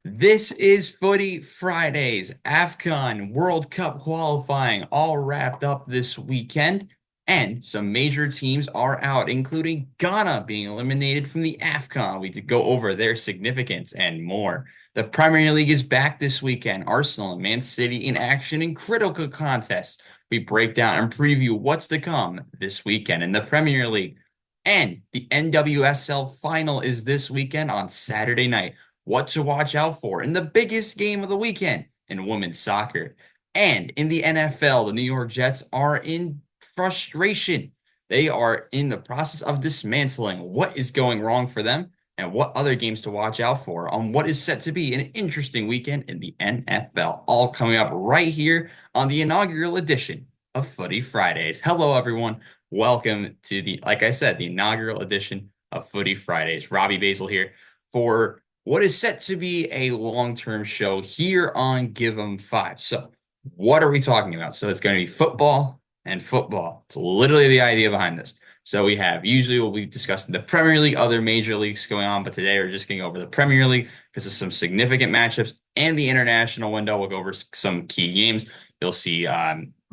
This is Footy Fridays, AFCON World Cup qualifying all wrapped up this weekend, and some major teams are out, including Ghana being eliminated from the AFCON. We did go over their significance and more. The Premier League is back this weekend. Arsenal and Man City in action in critical contests. We break down and preview what's to come this weekend in the Premier League. And the NWSL final is this weekend on Saturday night, what to watch out for in the biggest game of the weekend in women's soccer. And in the NFL, the New York Jets are in frustration. They are in the process of dismantling what is going wrong for them and what other games to watch out for on what is set to be an interesting weekend in the NFL. All coming up right here on the inaugural edition of Footy Fridays. Hello, everyone. Welcome to like I said, the inaugural edition of Footy Fridays. Robbie Basel here for what is set to be a long-term show here on Give 'em Five. So, what are we talking about? So, it's going to be football and football. It's literally the idea behind this. So, usually we'll be discussing the Premier League, other major leagues going on, but today we're just going over the Premier League because of some significant matchups and the international window. We'll go over some key games. You'll see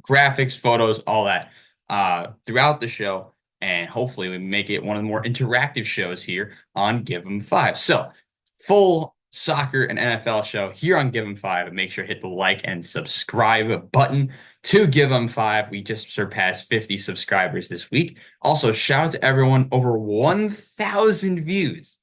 graphics, photos, all that throughout the show. And hopefully we make it one of the more interactive shows here on Give 'em Five. So, full soccer and NFL show here on Give 'em Five. And make sure to hit the like and subscribe button to Give 'em Five. We just surpassed 50 subscribers this week. Also, shout out to everyone, over 1,000 views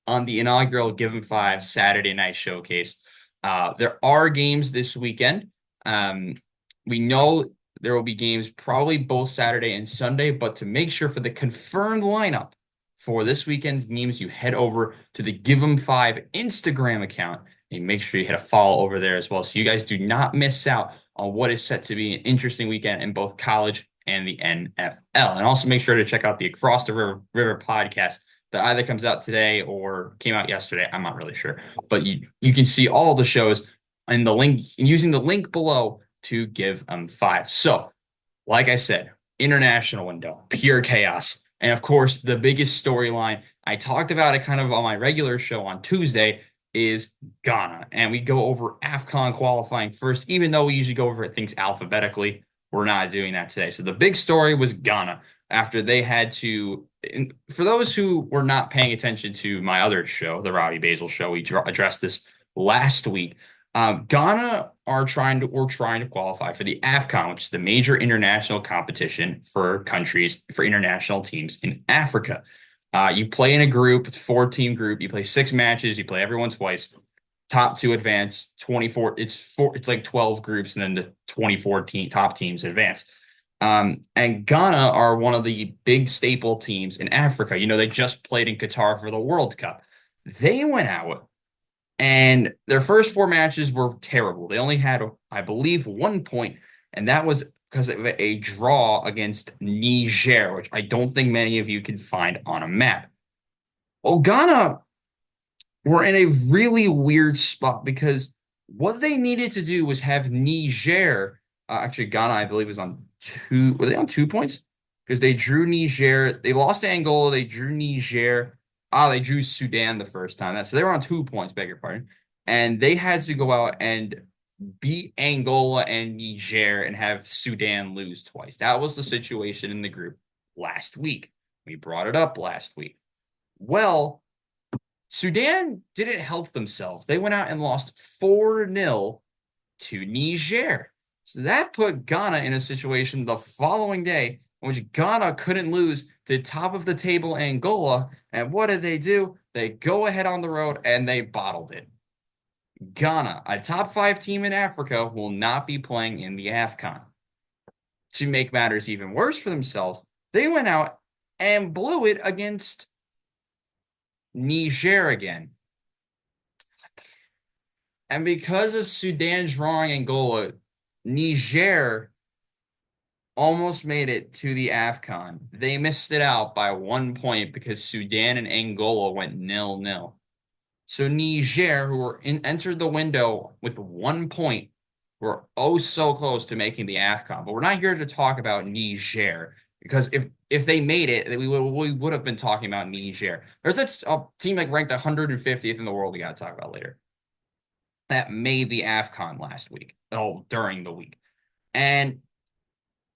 on the inaugural Give 'em Five Saturday night showcase. There are games this weekend. We know there will be games probably both Saturday and Sunday, but to make sure for the confirmed lineup for this weekend's games, you head over to the Give 'em Five Instagram account and make sure you hit a follow over there as well, so you guys do not miss out on what is set to be an interesting weekend in both college and the NFL. And also make sure to check out the Across the River podcast that either comes out today or came out yesterday. I'm not really sure, but you can see all the shows in the link using the link below to Give 'em Five. So, like I said, international window, pure chaos. And of course, the biggest storyline, I talked about it kind of on my regular show on Tuesday, is Ghana. And we go over AFCON qualifying first, even though we usually go over things alphabetically. We're not doing that today. So the big story was Ghana after they had to, for those who were not paying attention to my other show, the Robbie Basel show, we addressed this last week. Ghana are trying to qualify for the AFCON, which is the major international competition for countries, for international teams in Africa. You play in a group, it's a four-team group. You play 6 matches. You play everyone twice. Top two advance. 24. It's like 12 groups, and then the 24 top teams advance. And Ghana are one of the big staple teams in Africa. You know, they just played in Qatar for the World Cup. They went out and their first 4 matches were terrible. They only had, I believe, 1 point, and that was because of a draw against Niger, which I don't think many of you can find on a map. Well, Ghana were in a really weird spot because what they needed to do was have Niger. Actually, Ghana, I believe, was on two. Were they on 2 points? Because they drew Niger. They lost to Angola. They drew Niger. They drew Sudan the first time. So they were on 2 points, beg your pardon. And they had to go out and beat Angola and Niger and have Sudan lose twice. That was the situation in the group last week. We brought it up last week. Well, Sudan didn't help themselves. They went out and lost 4-0 to Niger. So that put Ghana in a situation the following day in which Ghana couldn't lose to top of the table Angola. And what did they do? They go ahead on the road and they bottled it. Ghana, a top 5 team in Africa, will not be playing in the AFCON. To make matters even worse for themselves, they went out and blew it against Niger again. And because of Sudan's drawing Angola, Niger almost made it to the AFCON. They missed it out by 1 point because Sudan and Angola went 0-0. So Niger, who entered the window with 1 point, were oh so close to making the AFCON. But we're not here to talk about Niger because if they made it, we would have been talking about Niger. There's a team like ranked 150th in the world we got to talk about later. that made the AFCON last week. Oh, during the week. And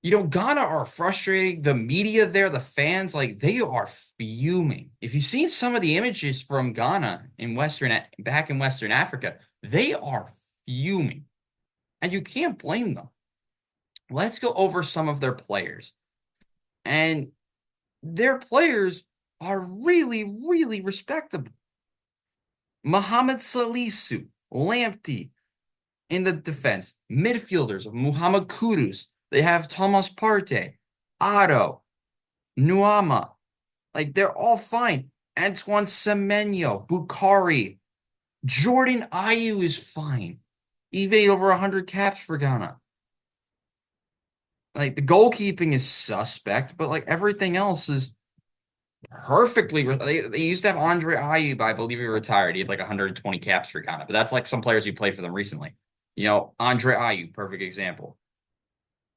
Ghana are frustrating. The media there, the fans, like they are fuming. If you've seen some of the images from Ghana back in Western Africa, they are fuming. And you can't blame them. Let's go over some of their players. And their players are really, really respectable. Mohamed Salisu, Lamptey in the defense. Midfielders, Muhammad Kudus. They have Thomas Partey, Otto, Nuama. Like, they're all fine. Antoine Semenyo, Bukhari, Jordan Ayew is fine. Eve over 100 caps for Ghana. Like, the goalkeeping is suspect, but, like, everything else is perfectly. They used to have Andre Ayew, but I believe he retired. He had, like, 120 caps for Ghana, but that's, like, some players who played for them recently. Andre Ayew, perfect example.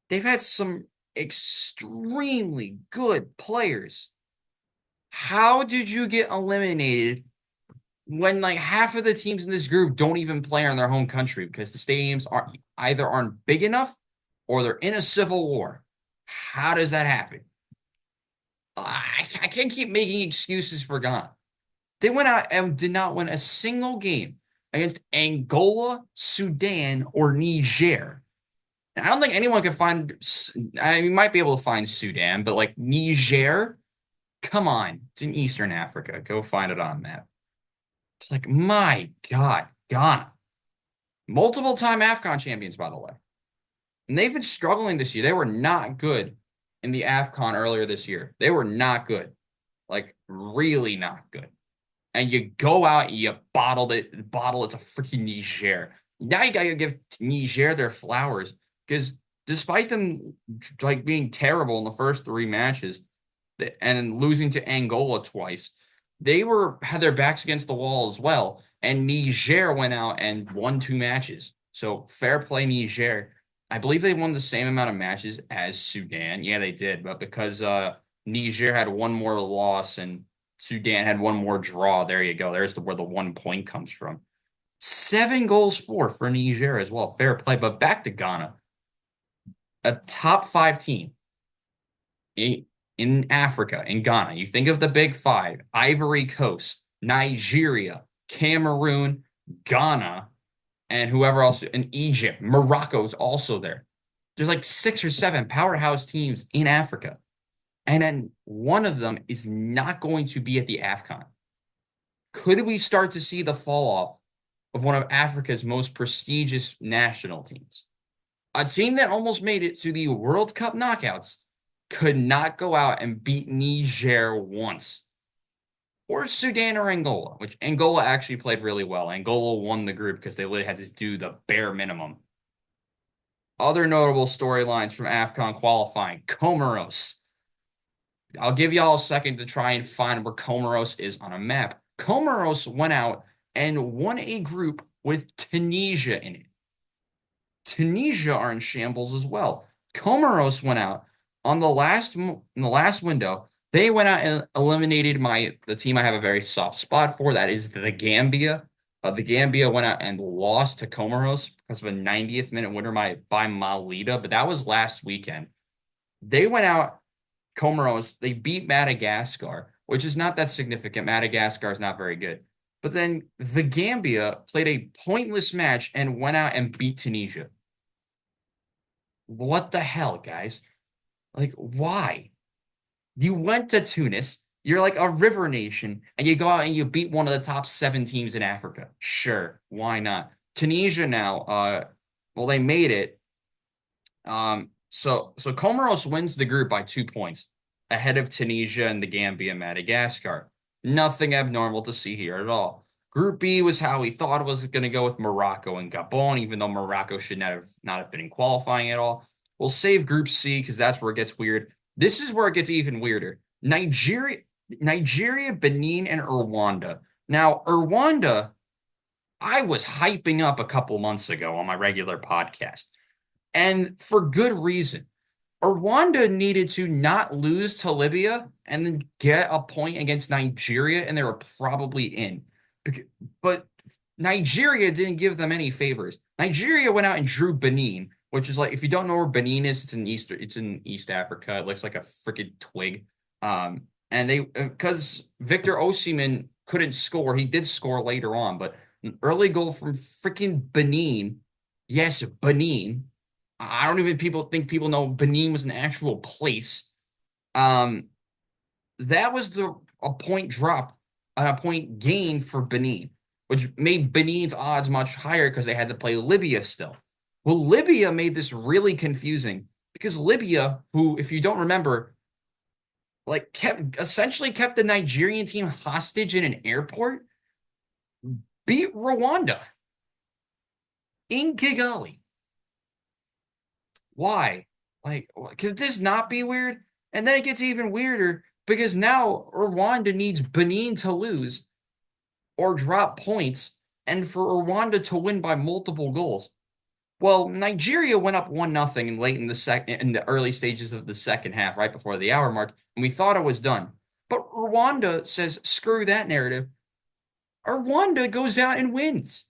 They've had some extremely good players. How did you get eliminated when like half of the teams in this group don't even play in their home country because the stadiums aren't big enough or they're in a civil war? How does that happen? I can't keep making excuses for Ghana. They went out and did not win a single game against Angola, Sudan, or Niger. And I don't think anyone can find. I mean, might be able to find Sudan, but like Niger, come on, it's in Eastern Africa. Go find it on a map. It's like, my God, Ghana. Multiple time AFCON champions, by the way. And they've been struggling this year. They were not good in the AFCON earlier this year. They were not good. Like, really not good. And you go out and you bottle it to freaking Niger. Now you gotta give Niger their flowers because despite them like being terrible in the first three matches and losing to Angola twice, they had their backs against the wall as well. And Niger went out and won two matches. So fair play, Niger. I believe they won the same amount of matches as Sudan. Yeah, they did, but because Niger had one more loss and Sudan had one more draw, there you go. There's where the 1 point comes from. 7 goals for Niger as well. Fair play. But back to Ghana, a top five team in Africa, in Ghana. You think of the big five: Ivory Coast, Nigeria, Cameroon, Ghana, and whoever else in Egypt. Morocco's also there. There's like 6 or 7 powerhouse teams in Africa. And then one of them is not going to be at the AFCON. Could we start to see the fall off of one of Africa's most prestigious national teams? A team that almost made it to the World Cup knockouts could not go out and beat Niger once. Or Sudan or Angola, which Angola actually played really well. Angola won the group because they literally had to do the bare minimum. Other notable storylines from AFCON qualifying: Comoros. I'll give y'all a second to try and find where Comoros is on a map. Comoros went out and won a group with Tunisia in it. Tunisia are in shambles as well. Comoros went out on in the last window. They went out and eliminated the team I have a very soft spot for. That is the Gambia. The Gambia went out and lost to Comoros because of a 90th minute winner by Malita, but that was last weekend. They went out, Comoros, they beat Madagascar, which is not that significant. Madagascar is not very good. But then the Gambia played a pointless match and went out and beat Tunisia. What the hell, guys? Like, why? You went to Tunis. You're like a river nation, and you go out and you beat one of the top 7 teams in Africa. Sure, why not? Tunisia now, well, they made it. So Comoros wins the group by 2 points ahead of Tunisia and the Gambia and Madagascar. Nothing abnormal to see here at all. Group B was how we thought it was going to go with Morocco and Gabon, even though Morocco should not have been in qualifying at all. We'll save Group C because that's where it gets weird. This is where it gets even weirder. Nigeria, Benin, and Rwanda. Now, Rwanda, I was hyping up a couple months ago on my regular podcast, and for good reason. Rwanda needed to not lose to Libya and then get a point against Nigeria, and they were probably in. But Nigeria didn't give them any favors. Nigeria went out and drew Benin, which is like if you don't know where Benin is, it's in East Africa. It looks like a freaking twig. And they because Victor Osimhen couldn't score, he did score later on, but an early goal from freaking Benin. Yes, Benin. I don't even people think people know Benin was an actual place. Um, that was the a point drop and a point gain for Benin, which made Benin's odds much higher because they had to play Libya still. Well, Libya made this really confusing because Libya, who, if you don't remember, like kept the Nigerian team hostage in an airport, beat Rwanda in Kigali. Why? Like, could this not be weird? And then it gets even weirder because now Rwanda needs Benin to lose or drop points and for Rwanda to win by multiple goals. Well, Nigeria went up 1-0 late in the early stages of the second half, right before the hour mark, and we thought it was done. But Rwanda says, screw that narrative. Rwanda goes out and wins.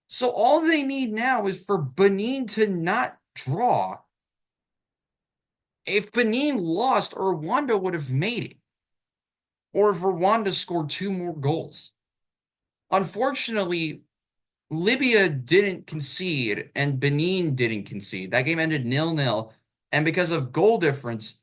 So all they need now is for Benin to not draw. If Benin lost, Rwanda would have made it. Or if Rwanda scored two more goals. Unfortunately, Libya didn't concede and Benin didn't concede. That game ended 0-0. And because of goal difference,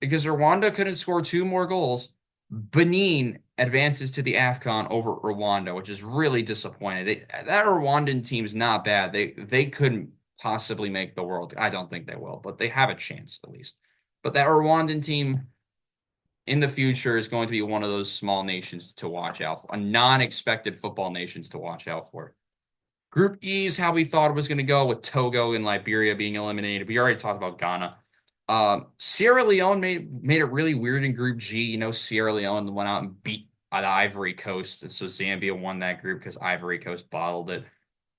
because Rwanda couldn't score two more goals, Benin advances to the AFCON over Rwanda, which is really disappointing. That Rwandan team's not bad. They couldn't possibly make the world. I don't think they will, but they have a chance at least. But that Rwandan team in the future is going to be one of those small nations to watch out for, a non-expected football nations to watch out for. Group E is how we thought it was going to go with Togo and Liberia being eliminated. We already talked about Ghana. Sierra Leone made it really weird in Group G. You know, Sierra Leone went out and beat the Ivory Coast. So Zambia won that group because Ivory Coast bottled it.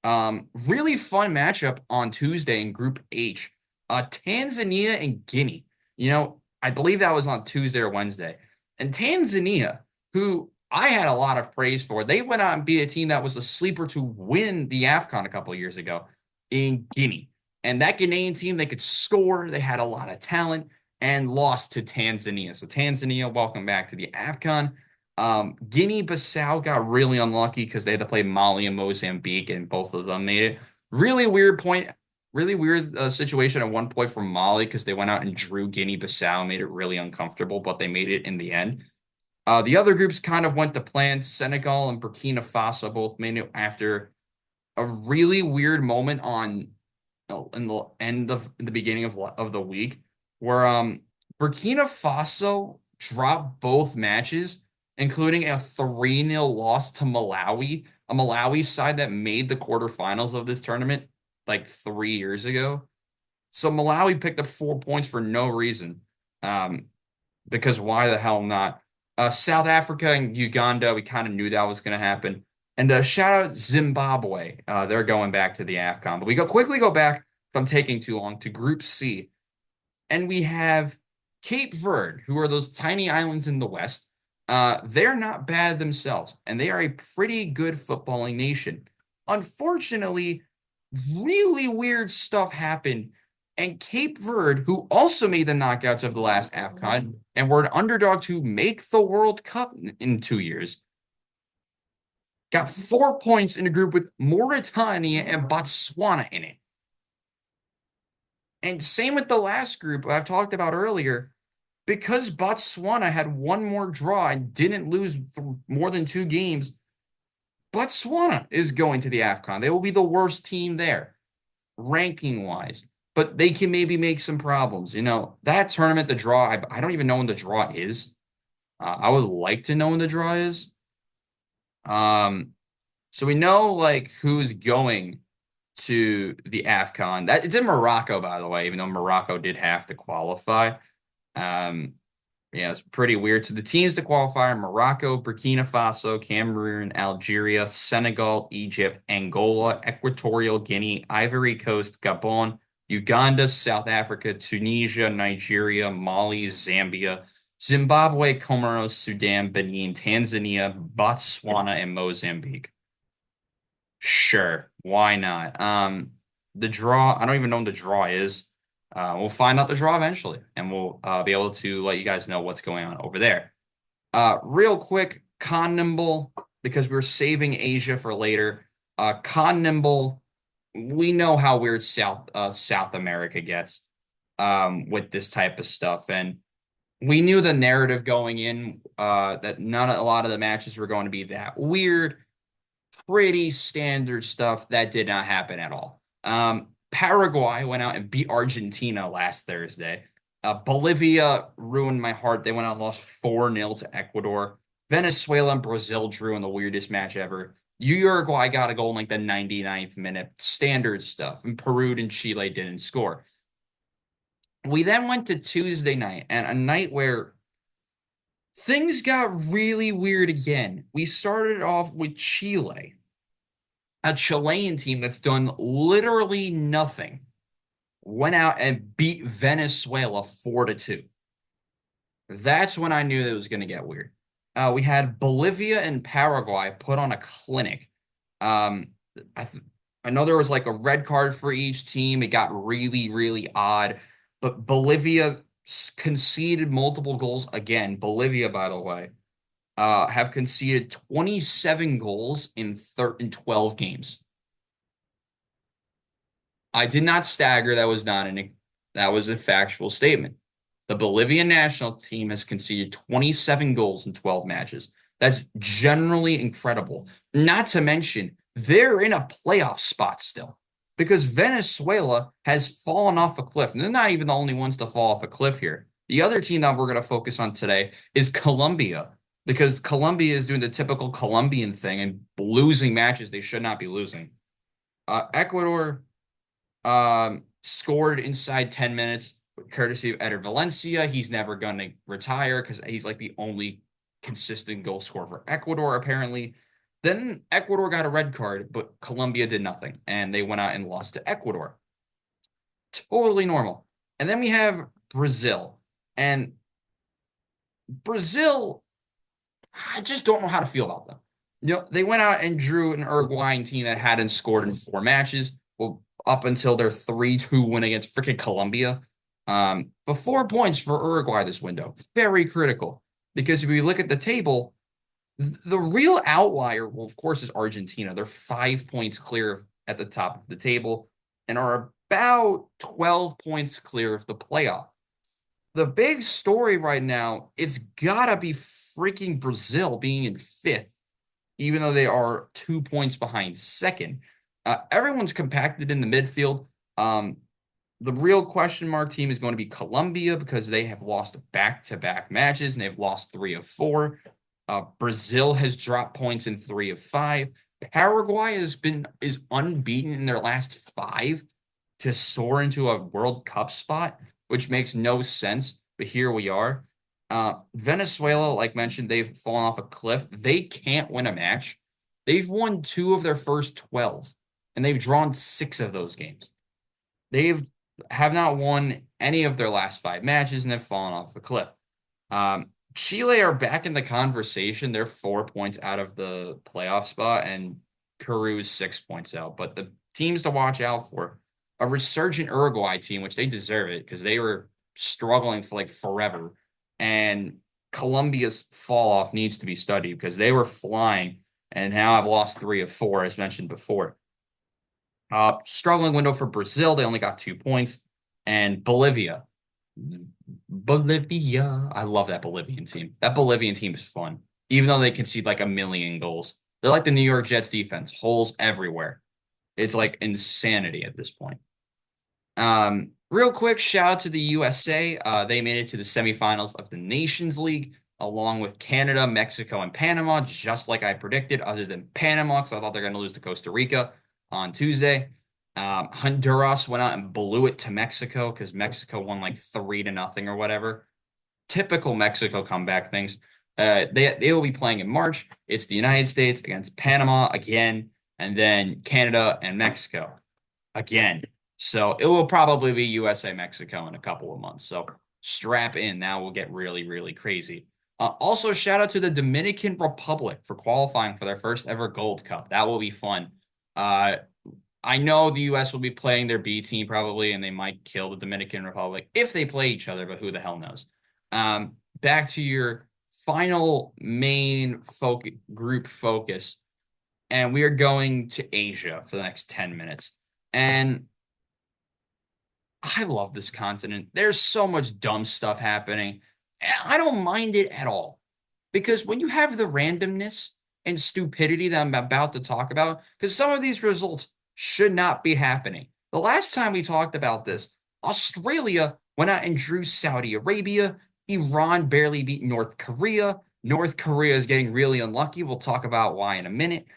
Really fun matchup on Tuesday in Group H. Tanzania and Guinea. You know, I believe that was on Tuesday or Wednesday. And Tanzania, who I had a lot of praise for, they went out and beat a team that was a sleeper to win the AFCON a couple of years ago in Guinea. And that Ghanaian team, they could score, they had a lot of talent, and lost to Tanzania. So Tanzania, welcome back to the AFCON. Guinea-Bissau got really unlucky because they had to play Mali and Mozambique, and both of them made it. Really weird point, really weird situation at one point for Mali because they went out and drew Guinea-Bissau, made it really uncomfortable, but they made it in the end. The other groups kind of went to plan. Senegal and Burkina Faso both made it after a really weird moment on in the in the beginning of the week where Burkina Faso dropped both matches, including a 3-0 loss to Malawi, a Malawi side that made the quarterfinals of this tournament like 3 years ago. So Malawi picked up 4 points for no reason. Because why the hell not? South Africa and Uganda, we kind of knew that was going to happen. And shout out Zimbabwe. They're going back to the AFCON. But we quickly go back, if I'm taking too long, to Group C. And we have Cape Verde, who are those tiny islands in the West. They're not bad themselves, and they are a pretty good footballing nation. Unfortunately, really weird stuff happened, and Cape Verde, who also made the knockouts of the last AFCON and were an underdog to make the World Cup in 2 years, got 4 points in a group with Mauritania and Botswana in it. And same with the last group I've talked about earlier, because Botswana had one more draw and didn't lose more than 2 games. Botswana is going to the AFCON. They will be the worst team there, ranking wise, but they can maybe make some problems. You know, that tournament, the draw, I don't even know when the draw is. I would like to know when the draw is. So we know like who's going to the AFCON. That it's in Morocco, by the way, even though Morocco did have to qualify. Um, yeah, it's pretty weird. So the teams to qualify are Morocco, Burkina Faso, Cameroon, Algeria, Senegal, Egypt, Angola, Equatorial Guinea, Ivory Coast, Gabon, Uganda, South Africa, Tunisia, Nigeria, Mali, Zambia, Zimbabwe, Comoros, Sudan, Benin, Tanzania, Botswana, and Mozambique. Sure, why not? The draw, I don't even know what the draw is. We'll find out the draw eventually, and we'll be able to let you guys know what's going on over there. Real quick, Con Nimble, because we're saving Asia for later. Con Nimble, we know how weird South America gets with this type of stuff, and we knew the narrative going in that not a lot of the matches were going to be that weird. Pretty standard stuff that did not happen at all. Paraguay went out and beat Argentina last Thursday. Bolivia ruined my heart. They went out and lost 4-0 to Ecuador. Venezuela and Brazil drew in the weirdest match ever. Uruguay got a goal in like the 99th minute. Standard stuff. And Peru and Chile didn't score. We then went to Tuesday night, and a night where things got really weird again. We started off with Chile, a Chilean team that's done literally nothing, went out and beat Venezuela 4-2. That's when I knew it was going to get weird. We had Bolivia and Paraguay put on a clinic. Um, I, th I know there was like a red card for each team. It got really, really odd, but Bolivia conceded multiple goals again. Bolivia, by the way, have conceded 27 goals in 12 games. I did not stagger. That was a factual statement. The Bolivian national team has conceded 27 goals in 12 matches. That's generally incredible. Not to mention, they're in a playoff spot still because Venezuela has fallen off a cliff. And they're not even the only ones to fall off a cliff here. The other team that we're going to focus on today is Colombia because Colombia is doing the typical Colombian thing and losing matches they should not be losing. Ecuador scored inside 10 minutes, courtesy of Eder Valencia. He's never going to retire because he's like the only consistent goal scorer for Ecuador, apparently. Then Ecuador got a red card, but Colombia did nothing, and they went out and lost to Ecuador. Totally normal. And then we have Brazil. And Brazil, I just don't know how to feel about them. They went out and drew an Uruguayan team that hadn't scored in 4 matches. Well, up until their 3-2 win against freaking Colombia. But 4 points for Uruguay this window. Very critical. Because if we look at the table, the real outlier, well, of course, is Argentina. They're 5 points clear at the top of the table and are about 12 points clear of the playoff. The big story right now, it's gotta be freaking Brazil being in fifth, even though they are 2 points behind second. Everyone's compacted in the midfield. The real question mark team is going to be Colombia because they have lost back-to-back matches and they've lost 3 of 4. Brazil has dropped points in 3 of 5. Paraguay is unbeaten in their last 5 to soar into a World Cup spot, which makes no sense. But here we are. Venezuela, like mentioned, they've fallen off a cliff. They can't win a match. They've won 2 of their first 12, and they've drawn 6 of those games. Have not won any of their last 5 matches, and they've fallen off a cliff. Chile are back in the conversation. They're 4 points out of the playoff spot, and Peru's 6 points out. But the teams to watch out for, a resurgent Uruguay team, which they deserve it because they were struggling for like forever. And Colombia's fall off needs to be studied because they were flying and now have lost 3 of 4, as mentioned before. Struggling window for Brazil. They only got 2 points. And Bolivia. Bolivia. I love that Bolivian team. That Bolivian team is fun, even though they concede like a million goals. They're like the New York Jets defense, holes everywhere. It's like insanity at this point. Real quick, shout out to the USA. They made it to the semifinals of the Nations League, along with Canada, Mexico, and Panama, just like I predicted, other than Panama, because I thought they're going to lose to Costa Rica on Tuesday. Honduras went out and blew it to Mexico because Mexico won like 3-0 or whatever. Typical Mexico comeback things. They will be playing in March. It's the United States against Panama again, and then Canada and Mexico again. So it will probably be USA Mexico in a couple of months. So strap in. Now we'll get really, really crazy. Also, shout out to the Dominican Republic for qualifying for their first ever Gold Cup. That will be fun. Uh, I know the U.S. will be playing their B team probably, and they might kill the Dominican Republic if they play each other, but who the hell knows? Back to your final main group focus, and we are going to Asia for the next 10 minutes. And I love this continent. There's so much dumb stuff happening. And I don't mind it at all. Because when you have the randomness and stupidity that I'm about to talk about, because some of these results should not be happening. The last time we talked about this, Australia went out and drew Saudi Arabia. Iran barely beat North Korea. North Korea is getting really unlucky. We'll talk about why in a minute.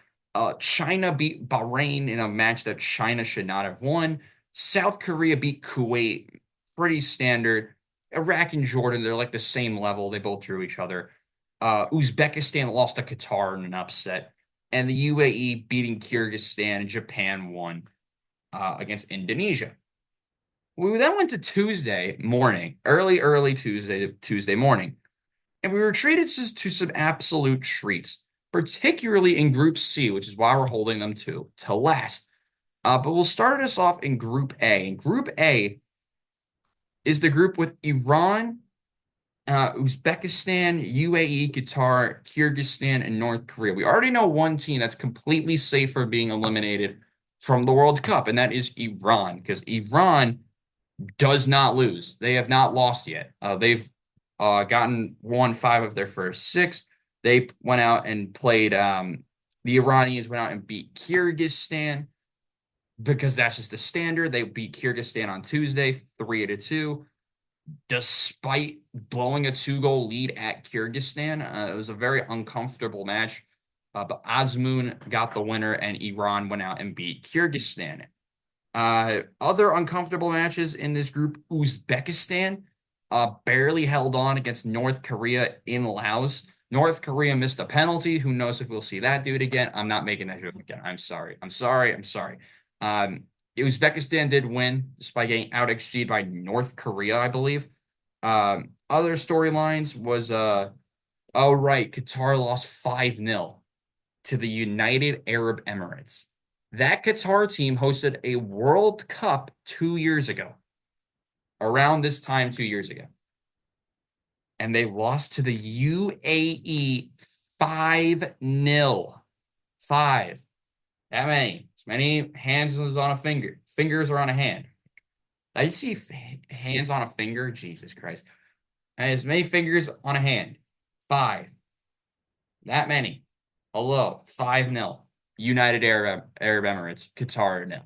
China beat Bahrain in a match that China should not have won. South Korea beat Kuwait, pretty standard. Iraq and Jordan, they're like the same level. They both drew each other. Uzbekistan lost to Qatar in an upset. And the UAE beating Kyrgyzstan and Japan won against Indonesia. We then went to Tuesday morning, early Tuesday morning, and we were treated to some absolute treats, particularly in Group C, which is why we're holding them to last. But we'll start us off in Group A. And Group A is the group with Iran, Uzbekistan, UAE, Qatar, Kyrgyzstan, and North Korea. We already know one team that's completely safe from being eliminated from the World Cup, and that is Iran, because Iran does not lose. They have not lost yet. They've gotten won five of their first six. They went out and played. The Iranians went out and beat Kyrgyzstan because that's just the standard. They beat Kyrgyzstan on Tuesday, 3-2, despite blowing a two-goal lead at Kyrgyzstan. It was a very uncomfortable match, but Azmoun got the winner, and Iran went out and beat Kyrgyzstan. Other uncomfortable matches in this group, Uzbekistan barely held on against North Korea in Laos. North Korea missed a penalty. Who knows if we'll see that dude again? I'm not making that joke again. I'm sorry. I'm sorry. I'm sorry. Um, Uzbekistan did win despite getting out XG'd by North Korea, I believe. Other storylines was oh right, Qatar lost 5-0 to the United Arab Emirates. That Qatar team hosted a World Cup 2 years ago, around this time 2 years ago. And they lost to the UAE 5-0. Five. That many. As many hands as on a finger. Fingers are on a hand. I see hands on a finger. Jesus Christ. And as many fingers on a hand. Five. That many. Hello. 5-0. United Arab Emirates. Qatar nil.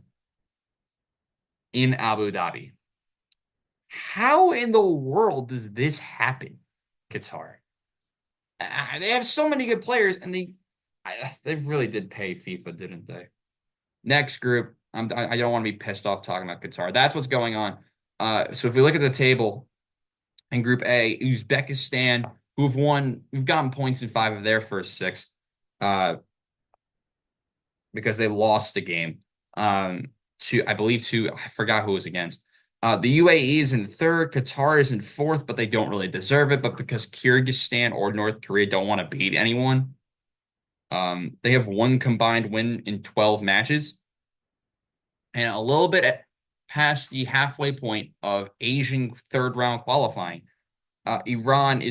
In Abu Dhabi. How in the world does this happen, Qatar? They have so many good players, and they really did pay FIFA, didn't they? Next group, I don't want to be pissed off talking about Qatar. That's what's going on. So if we look at the table in Group A, Uzbekistan, who've gotten points in five of their first six, uh, because they lost the game. I believe I forgot who it was against. The UAE is in third, Qatar is in fourth, but they don't really deserve it. But because Kyrgyzstan or North Korea don't want to beat anyone, they have one combined win in 12 matches. And a little bit past the halfway point of Asian third round qualifying, Iran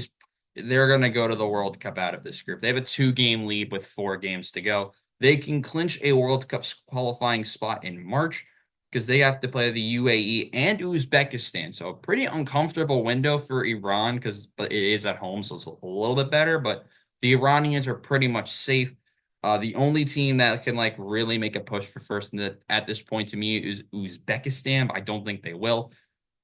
they're going to go to the World Cup out of this group. They have a 2-game lead with 4 games to go. They can clinch a World Cup qualifying spot in March because they have to play the UAE and Uzbekistan. So a pretty uncomfortable window for Iran but it is at home, so it's a little bit better. But the Iranians are pretty much safe. The only team that can like really make a push for first at this point to me is Uzbekistan, but I don't think they will.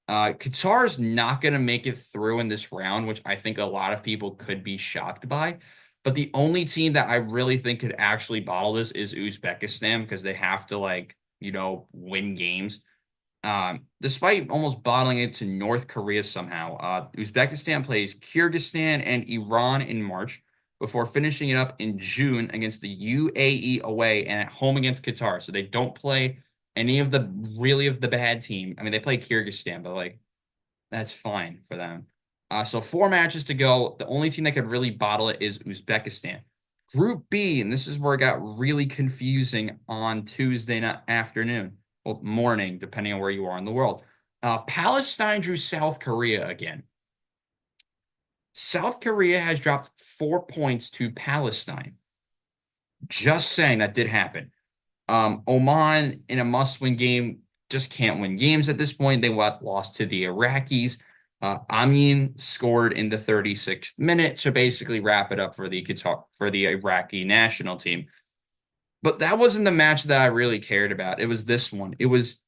Qatar is not going to make it through in this round, which I think a lot of people could be shocked by. But the only team that I really think could actually bottle this is Uzbekistan because they have to win games. Despite almost bottling it to North Korea somehow, Uzbekistan plays Kyrgyzstan and Iran in March before finishing it up in June against the UAE away and at home against Qatar. So they don't play any of the bad team. I mean, they play Kyrgyzstan, but like that's fine for them. So 4 matches to go. The only team that could really bottle it is Uzbekistan. Group B, and this is where it got really confusing on Tuesday night afternoon, well, morning, depending on where you are in the world. Palestine drew South Korea again. South Korea has dropped 4 points to Palestine. Just saying that did happen. Oman in a must-win game just can't win games at this point. They lost to the Iraqis. Amin scored in the 36th minute to basically wrap it up for the Iraqi national team. But that wasn't the match that I really cared about. It was this one. It was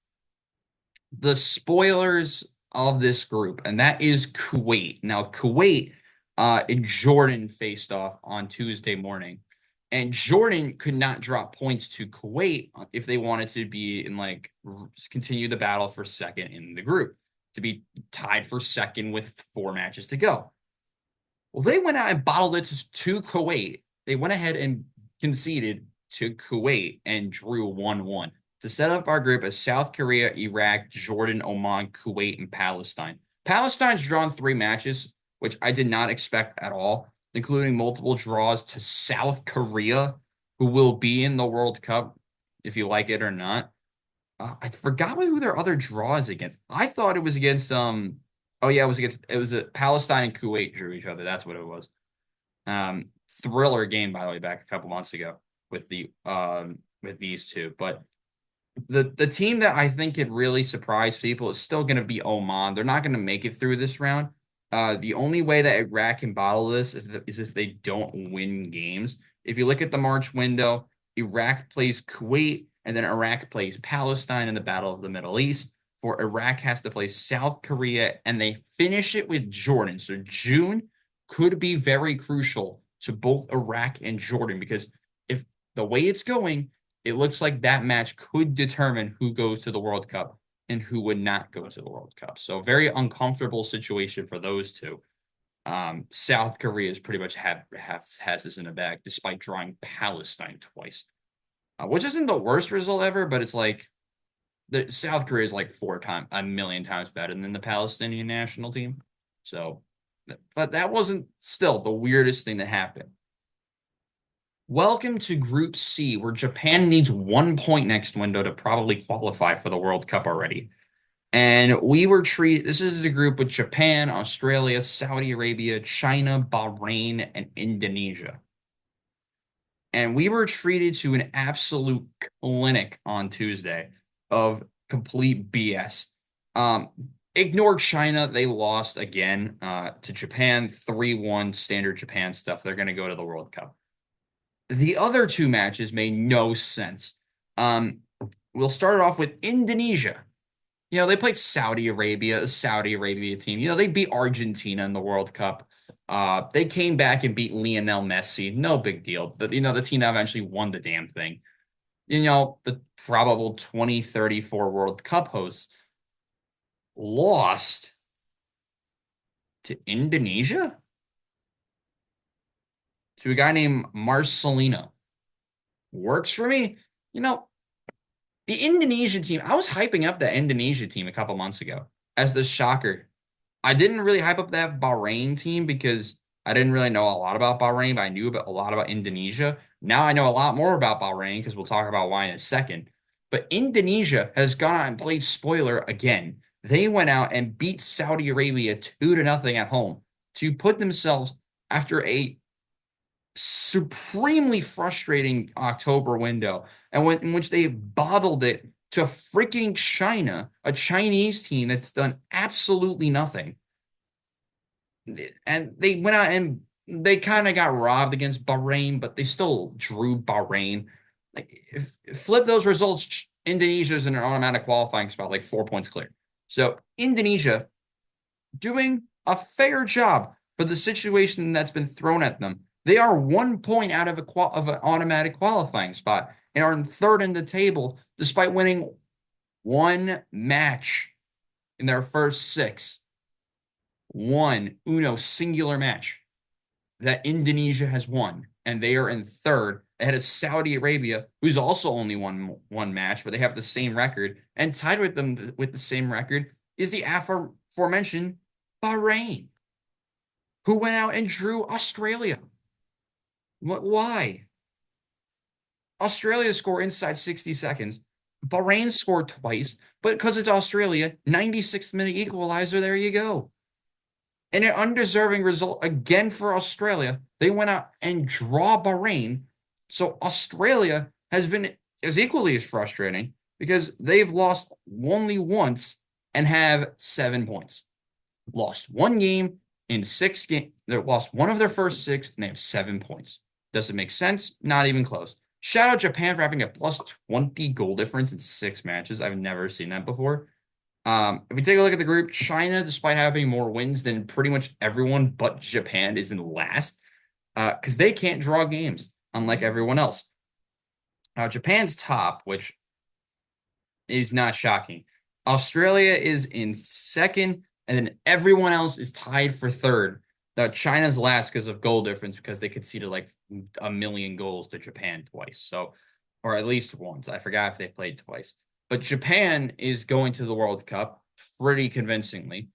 the spoilers of this group, and that is Kuwait. Now, Kuwait and Jordan faced off on Tuesday morning, and Jordan could not drop points to Kuwait if they wanted to be in continue the battle for second in the group, to be tied for second with 4 matches to go. Well, they went out and bottled it to Kuwait. They went ahead and conceded to Kuwait and drew 1-1 to set up our group as South Korea, Iraq, Jordan, Oman, Kuwait, and Palestine. Palestine's drawn 3 matches, which I did not expect at all, including multiple draws to South Korea, who will be in the World Cup, if you like it or not. I forgot who their other draw is against. I thought it was against oh yeah, it was a Palestine and Kuwait drew each other. That's what it was. Thriller game, by the way, back a couple months ago with these two. But the team that I think could really surprise people is still going to be Oman. They're not going to make it through this round. The only way that Iraq can bottle this is if they don't win games. If you look at the March window, Iraq plays Kuwait, and then Iraq plays Palestine in the Battle of the Middle East. For Iraq has to play South Korea, and they finish it with Jordan. So June could be very crucial to both Iraq and Jordan, because if the way it's going, it looks like that match could determine who goes to the World Cup and who would not go to the World Cup. So very uncomfortable situation for those two. South Korea is pretty much has this in the bag, despite drawing Palestine twice, which isn't the worst result ever, but it's like the South Korea is like 1 million times better than the Palestinian national team. So, but that wasn't still the weirdest thing that happened. Welcome to Group C, where Japan needs 1 point next window to probably qualify for the World Cup already. And we were treated, this is the group with Japan, Australia, Saudi Arabia, China, Bahrain, and Indonesia. And we were treated to an absolute clinic on Tuesday of complete BS. Um, Ignore China. They lost again to Japan, 3-1 standard Japan stuff. They're going to go to the World Cup. The other 2 matches made no sense. We'll start it off with Indonesia. They played Saudi Arabia, a Saudi Arabia team. They beat Argentina in the World Cup. They came back and beat Lionel Messi. No big deal. The team that eventually won the damn thing. The probable 2034 World Cup hosts lost to Indonesia, to a guy named Marcelino. Works for me. The Indonesian team, I was hyping up the Indonesia team a couple months ago as the shocker. I didn't really hype up that Bahrain team because I didn't really know a lot about Bahrain, but I knew a lot about Indonesia. Now I know a lot more about Bahrain because we'll talk about why in a second. But Indonesia has gone out and played spoiler again. They went out and beat Saudi Arabia 2-0 at home to put themselves, after a supremely frustrating October window, in which they bottled it to freaking China, a Chinese team that's done absolutely nothing. And they went out and they kind of got robbed against Bahrain, but they still drew Bahrain. Flip those results, Indonesia's in an automatic qualifying spot, like 4 points clear. So Indonesia doing a fair job for the situation that's been thrown at them. They are 1 point out of an automatic qualifying spot and are in third in the table despite winning 1 match in their first 6. Singular match that Indonesia has won, and they are in third ahead of Saudi Arabia, who's also only won one match, but they have the same record, and tied with them with the same record is the aforementioned Bahrain, who went out and drew Australia. Why? Australia score inside 60 seconds. Bahrain scored twice, but because it's Australia, 96th minute equalizer, there you go. And an undeserving result again for Australia. They went out and draw Bahrain. So Australia has been as equally as frustrating because they've lost only once and have 7 points. Lost one game in 6 games. They lost one of their first six and they have 7 points. Does it make sense? Not even close. Shout out Japan for having a plus 20 goal difference in 6 matches. I've never seen that before. If we take a look at the group, China, despite having more wins than pretty much everyone but Japan, is in last because they can't draw games, unlike everyone else. Japan's top, which is not shocking. Australia is in second, and then everyone else is tied for third. China's last because of goal difference because they conceded like a million goals to Japan twice. So, or at least once. I forgot if they played twice. But Japan is going to the World Cup pretty convincingly.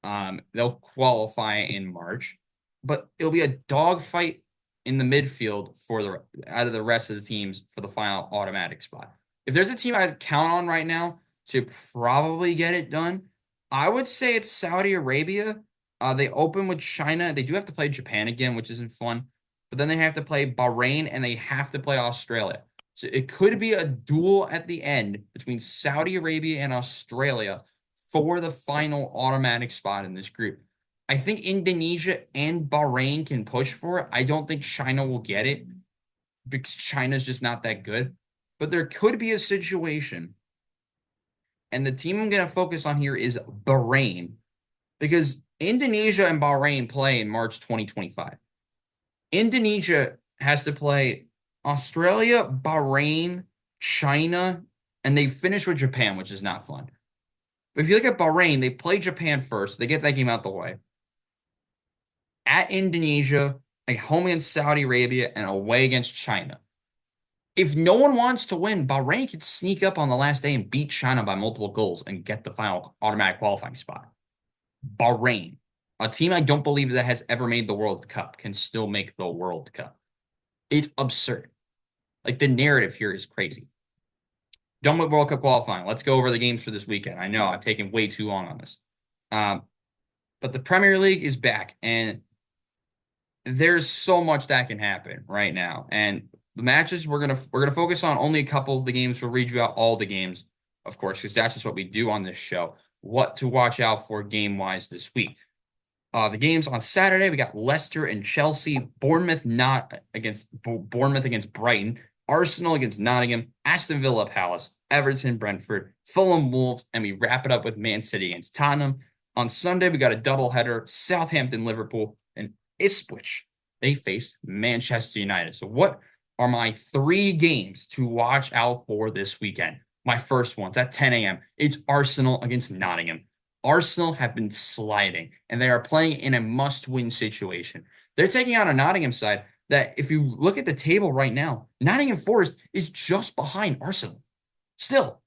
They'll qualify in March, but it'll be a dogfight in the midfield for the out of the rest of the teams for the final automatic spot. If there's a team I'd count on right now to probably get it done, I would say it's Saudi Arabia. They open with China. They do have to play Japan again, which isn't fun. But then they have to play Bahrain and they have to play Australia. So it could be a duel at the end between Saudi Arabia and Australia for the final automatic spot in this group. I think Indonesia and Bahrain can push for it. I don't think China will get it because China's just not that good. But there could be a situation, and the team I'm going to focus on here is Bahrain because Indonesia and Bahrain play in March 2025. Indonesia has to play Australia, Bahrain, China, and they finish with Japan, which is not fun. But if you look at Bahrain, they play Japan first. They get that game out the way. At Indonesia, a home against Saudi Arabia, and away against China. If no one wants to win, Bahrain could sneak up on the last day and beat China by multiple goals and get the final automatic qualifying spot. Bahrain, a team I don't believe that has ever made the World Cup, can still make the World Cup. It's absurd. Like the narrative here is crazy. Done with World Cup qualifying. Let's go over the games for this weekend. I know I've taken way too long on this. But the Premier League is back, and there's so much that can happen right now. And the matches we're gonna focus on only a couple of the games. We'll read you out all the games, of course, because that's just what we do on this show. What to watch out for game wise this week. The games on Saturday, we got Leicester and Chelsea, Bournemouth against Brighton, Arsenal against Nottingham, Aston Villa Palace, Everton Brentford, Fulham Wolves, and we wrap it up with Man City against Tottenham. On Sunday, we got a doubleheader, Southampton Liverpool and Ipswich. They face Manchester United. So what are my 3 games to watch out for this weekend? My first one's at 10 a.m. It's Arsenal against Nottingham. Arsenal have been sliding, and they are playing in a must-win situation. They're taking out a Nottingham side that, if you look at the table right now, Nottingham Forest is just behind Arsenal still,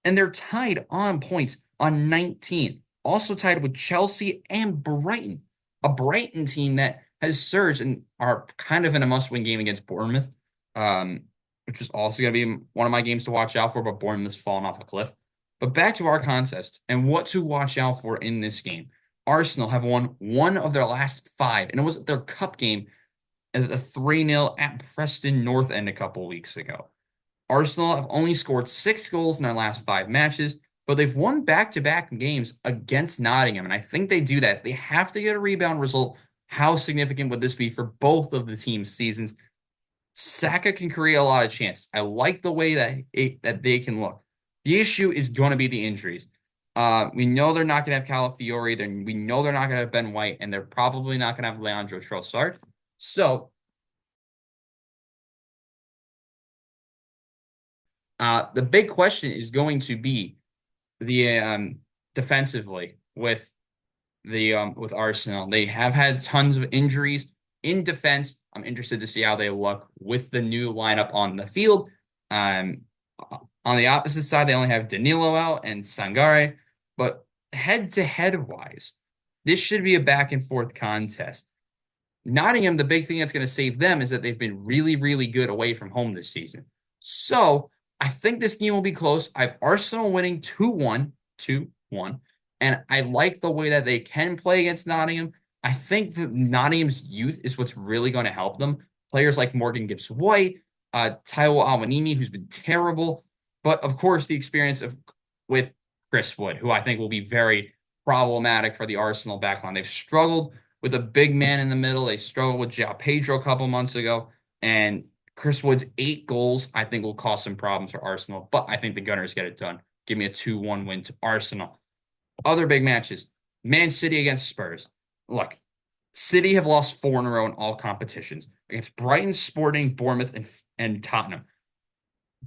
and they're tied on points on 19. Also tied with Chelsea and Brighton, a Brighton team that has surged and are kind of in a must-win game against Bournemouth, which is also going to be one of my games to watch out for, but Bournemouth's fallen off a cliff. But back to our contest and what to watch out for in this game. Arsenal have won one of their last 5, and it was their cup game at a 3-0 at Preston North End a couple weeks ago. Arsenal have only scored 6 goals in their last 5 matches, but they've won back-to-back games against Nottingham, and I think they do that. They have to get a rebound result. How significant would this be for both of the team's seasons? Saka can create a lot of chances. I like the way that they can look. The issue is going to be the injuries. We know they're not going to have Calafiori. We know they're not going to have Ben White, and they're probably not going to have Leandro Trossard. So, the big question is going to be the defensively with Arsenal. They have had tons of injuries in defense. I'm interested to see how they look with the new lineup on the field. On the opposite side, they only have Danilo out and Sangare, but head-to-head wise, this should be a back and forth contest. Nottingham, the big thing that's going to save them is that they've been really, really good away from home this season. So I think this game will be close. I have Arsenal winning 2-1, 2-1. And I like the way that they can play against Nottingham. I think that Nottingham's youth is what's really going to help them. Players like Morgan Gibbs-White, Taiwo Awanimi, who's been terrible, but of course the experience of with Chris Wood, who I think will be very problematic for the Arsenal backline. They've struggled with a big man in the middle. They struggled with João Pedro a couple months ago, and Chris Wood's 8 goals I think will cause some problems for Arsenal. But I think the Gunners get it done. Give me a 2-1 win to Arsenal. Other big matches: Man City against Spurs. Look, City have lost 4 in a row in all competitions against Brighton, Sporting, Bournemouth, and Tottenham.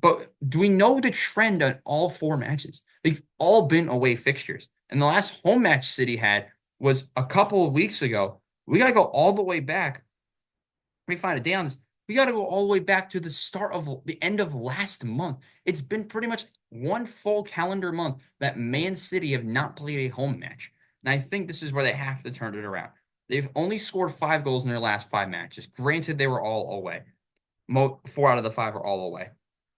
But do we know the trend on all 4 matches? They've all been away fixtures. And the last home match City had was a couple of weeks ago. We got to go all the way back. Let me find a day on this. We got to go all the way back to the start of the end of last month. It's been pretty much one full calendar month that Man City have not played a home match. And I think this is where they have to turn it around. They've only scored 5 goals in their last 5 matches. Granted, they were all away. 4 out of the 5 are all away.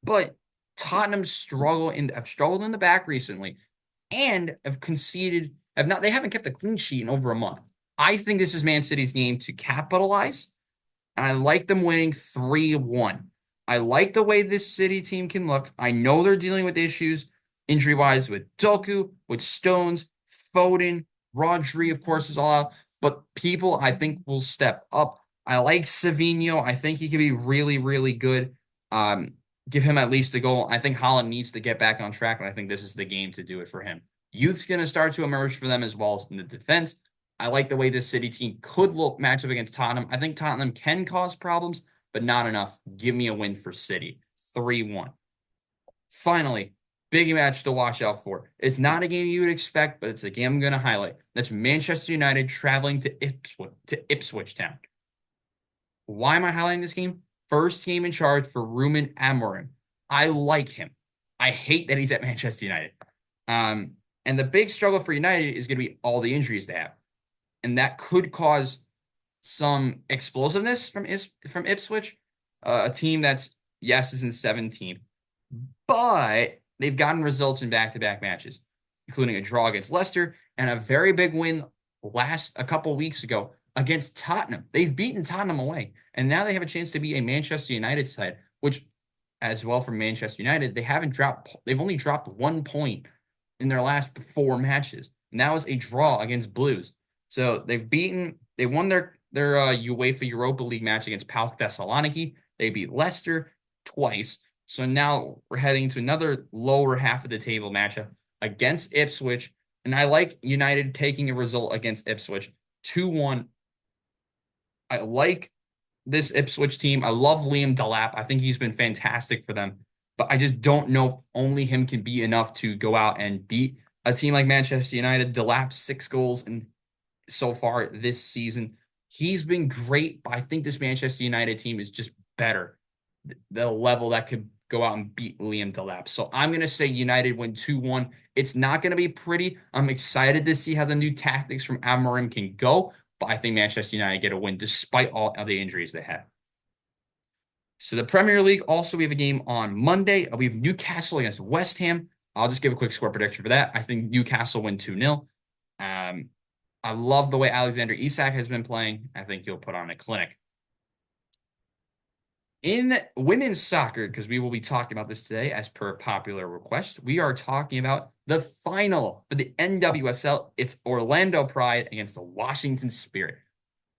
But Tottenham have struggled in the back recently and have conceded have not they haven't kept a clean sheet in over a month. I think this is Man City's game to capitalize, and I like them winning 3-1. I like the way this City team can look. I know they're dealing with issues injury-wise with Doku, with Stones, Foden, Rodri, of course, is all out, but people I think will step up. I like Savinho. I think he can be really, really good. Um, Give him at least a goal. I think Holland needs to get back on track, and I think this is the game to do it for him. Youth's going to start to emerge for them as well in the defense. I like the way this City team could look match up against Tottenham. I think Tottenham can cause problems, but not enough. Give me a win for City. 3-1. Finally, big match to watch out for. It's not a game you would expect, but it's a game I'm going to highlight. That's Manchester United traveling to Ipswich Town. Why am I highlighting this game? First game in charge for Ruben Amorim. I like him. I hate that he's at Manchester United. And the big struggle for United is going to be all the injuries they have. And that could cause some explosiveness from Ipswich, a team that's, yes, is in 17th, but they've gotten results in back-to-back matches, including a draw against Leicester and a very big win a couple weeks ago against Tottenham. They've beaten Tottenham away, and now they have a chance to be a Manchester United side, which, as well for Manchester United, they've only dropped 1 point in their last 4 matches. And that was a draw against Blues. So they won their UEFA Europa League match against PAOK Thessaloniki. They beat Leicester twice. So now we're heading to another lower half of the table matchup against Ipswich. And I like United taking a result against Ipswich 2-1. I like this Ipswich team. I love Liam Delap. I think he's been fantastic for them. But I just don't know if only him can be enough to go out and beat a team like Manchester United. Delap 6 goals so far this season. He's been great, but I think this Manchester United team is just better. The level that could go out and beat Liam Delap. So I'm going to say United win 2-1. It's not going to be pretty. I'm excited to see how the new tactics from Amorim can go, but I think Manchester United get a win despite all of the injuries they have. So the Premier League, also we have a game on Monday. We have Newcastle against West Ham. I'll just give a quick score prediction for that. I think Newcastle win 2-0. I love the way Alexander Isak has been playing. I think he'll put on a clinic. In women's soccer, because we will be talking about this today as per popular request, we are talking about the final for the NWSL. It's Orlando Pride against the Washington Spirit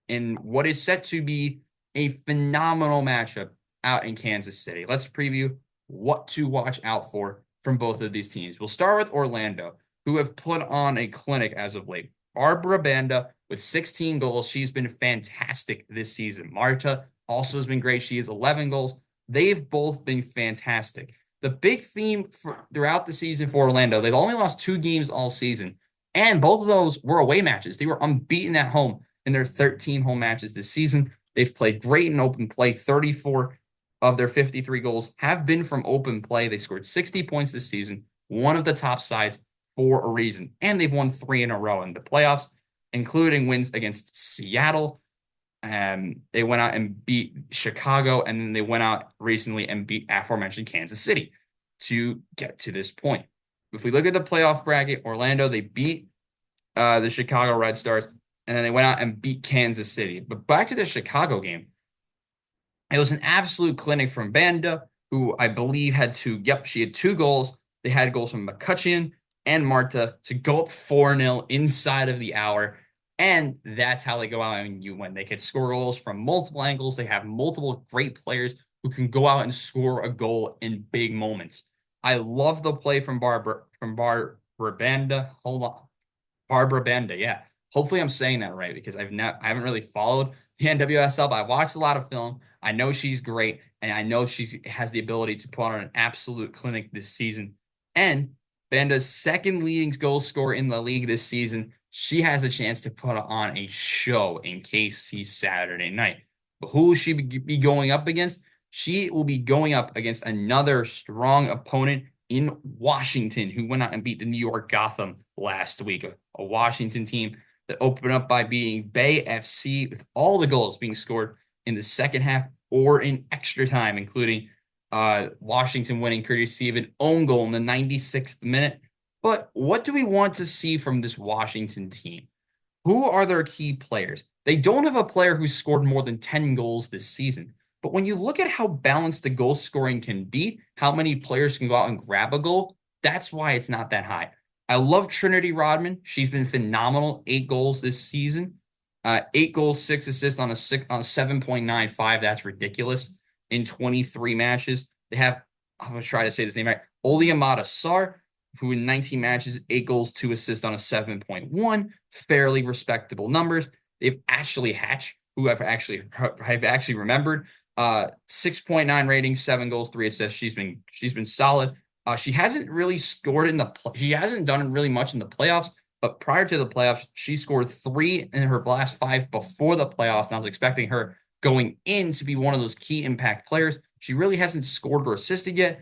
in what is set to be a phenomenal matchup out in Kansas City. Let's preview what to watch out for from both of these teams. We'll start with Orlando, who have put on a clinic as of late. Barbara Banda with 16 goals. She's been fantastic this season. Marta also has been great. She has 11 goals. They've both been fantastic. The big theme throughout the season for Orlando, they've only lost 2 games all season, and both of those were away matches. They were unbeaten at home in their 13 home matches this season. They've played great in open play. 34 of their 53 goals have been from open play. They scored 60 points this season, one of the top sides for a reason. And they've won 3 in a row in the playoffs, including wins against Seattle, They went out and beat Chicago, and then they went out recently and beat aforementioned Kansas City to get to this point. If we look at the playoff bracket, Orlando, they beat the Chicago Red Stars, and then they went out and beat Kansas City. But back to the Chicago game, it was an absolute clinic from Banda, who I believe had she had two goals. They had goals from McCutcheon and Marta to go up 4-0 inside of the hour. And that's how they go out and you win. They could score goals from multiple angles. They have multiple great players who can go out and score a goal in big moments. I love the play from Barbara Banda. Hold on. Barbara Banda, yeah. Hopefully I'm saying that right because I haven't really followed the NWSL, but I watched a lot of film. I know she's great, and I know she has the ability to put on an absolute clinic this season. And Banda's second leading goal scorer in the league this season. She has a chance to put on a show in KC Saturday night. But who will she be going up against? She will be going up against another strong opponent in Washington, who went out and beat the New York Gotham last week, a Washington team that opened up by beating Bay FC with all the goals being scored in the second half or in extra time, including Washington winning courtesy of an own goal in the 96th minute. But what do we want to see from this Washington team? Who are their key players? They don't have a player who scored more than 10 goals this season. But when you look at how balanced the goal scoring can be, how many players can go out and grab a goal, that's why it's not that high. I love Trinity Rodman. She's been phenomenal. 8 goals this season. 8 goals, 6 assists on a 7.95. That's ridiculous. In 23 matches. They have, I'm going to try to say this name right, Oliamata Sar, who in 19 matches, 8 goals, 2 assists on a 7.1. Fairly respectable numbers. They have Ashley Hatch, who I've actually remembered. 6.9 rating, 7 goals, 3 assists. She's been solid. She hasn't really scored she hasn't done really much in the playoffs, but prior to the playoffs, she scored 3 in her last 5 before the playoffs, and I was expecting her going in to be one of those key impact players. She really hasn't scored or assisted yet.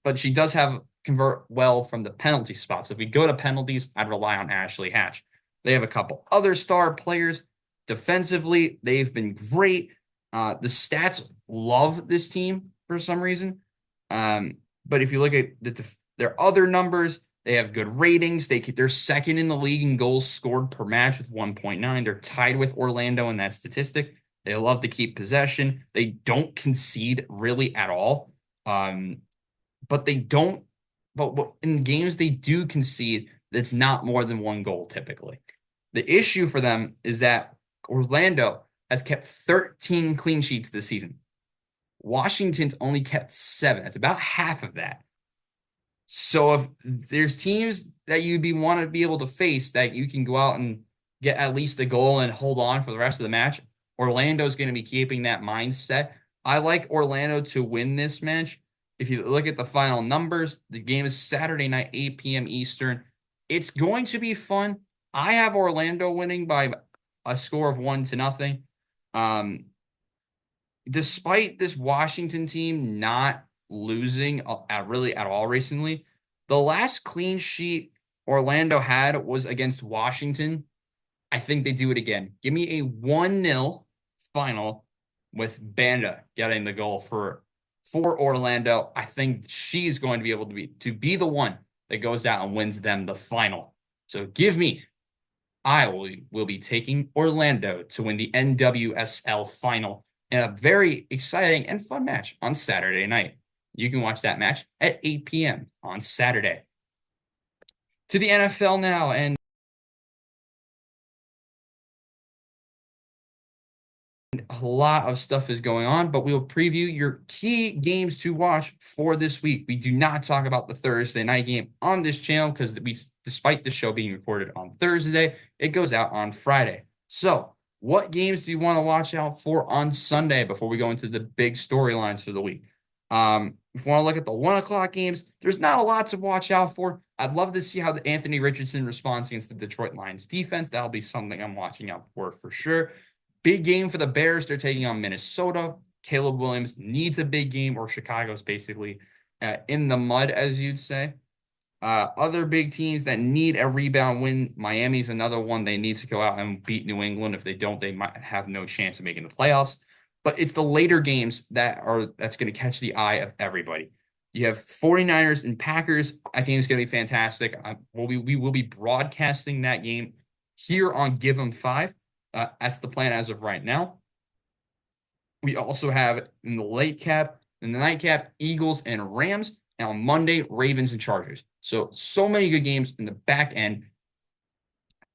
But she does have convert well from the penalty spot. So if we go to penalties, I'd rely on Ashley Hatch. They have a couple other star players. Defensively, they've been great. The stats love this team for some reason. But if you look at their other numbers, they have good ratings. They're second in the league in goals scored per match with 1.9. They're tied with Orlando in that statistic. They love to keep possession. They don't concede really at all. But they don't. But in games they do concede, that's not more than 1 goal typically. The issue for them is that Orlando has kept 13 clean sheets this season. Washington's only kept 7. That's about half of that. So if there's teams that want to be able to face that you can go out and get at least a goal and hold on for the rest of the match, Orlando's going to be keeping that mindset. I like Orlando to win this match. If you look at the final numbers, the game is Saturday night, 8 p.m. Eastern. It's going to be fun. I have Orlando winning by a score of 1-0. Despite this Washington team not losing at all recently, the last clean sheet Orlando had was against Washington. I think they do it again. Give me a 1-0 final with Banda getting the goal for Orlando. I think she's going to be able to be the one that goes out and wins them the final. So I will be taking Orlando to win the NWSL final in a very exciting and fun match on Saturday night. You can watch that match at 8 p.m. on Saturday. To the NFL now, and a lot of stuff is going on, but we'll preview your key games to watch for this week. We do not talk about the Thursday night game on this channel because despite the show being recorded on Thursday, it goes out on Friday. So what games do you want to watch out for on Sunday before we go into the big storylines for the week? If you want to look at the 1 o'clock games, there's not a lot to watch out for. I'd love to see how the Anthony Richardson responds against the Detroit Lions defense. That'll be something I'm watching out for sure. Big game for the Bears. They're taking on Minnesota. Caleb Williams needs a big game, or Chicago's basically in the mud, as you'd say. Other big teams that need a rebound win, Miami's another one. They need to go out and beat New England. If they don't, they might have no chance of making the playoffs. But it's the later games that's going to catch the eye of everybody. You have 49ers and Packers. I think it's going to be fantastic. We will be broadcasting that game here on Give 'em Five. That's the plan as of right now. We also have in the nightcap, Eagles and Rams. And on Monday, Ravens and Chargers. So many good games in the back end.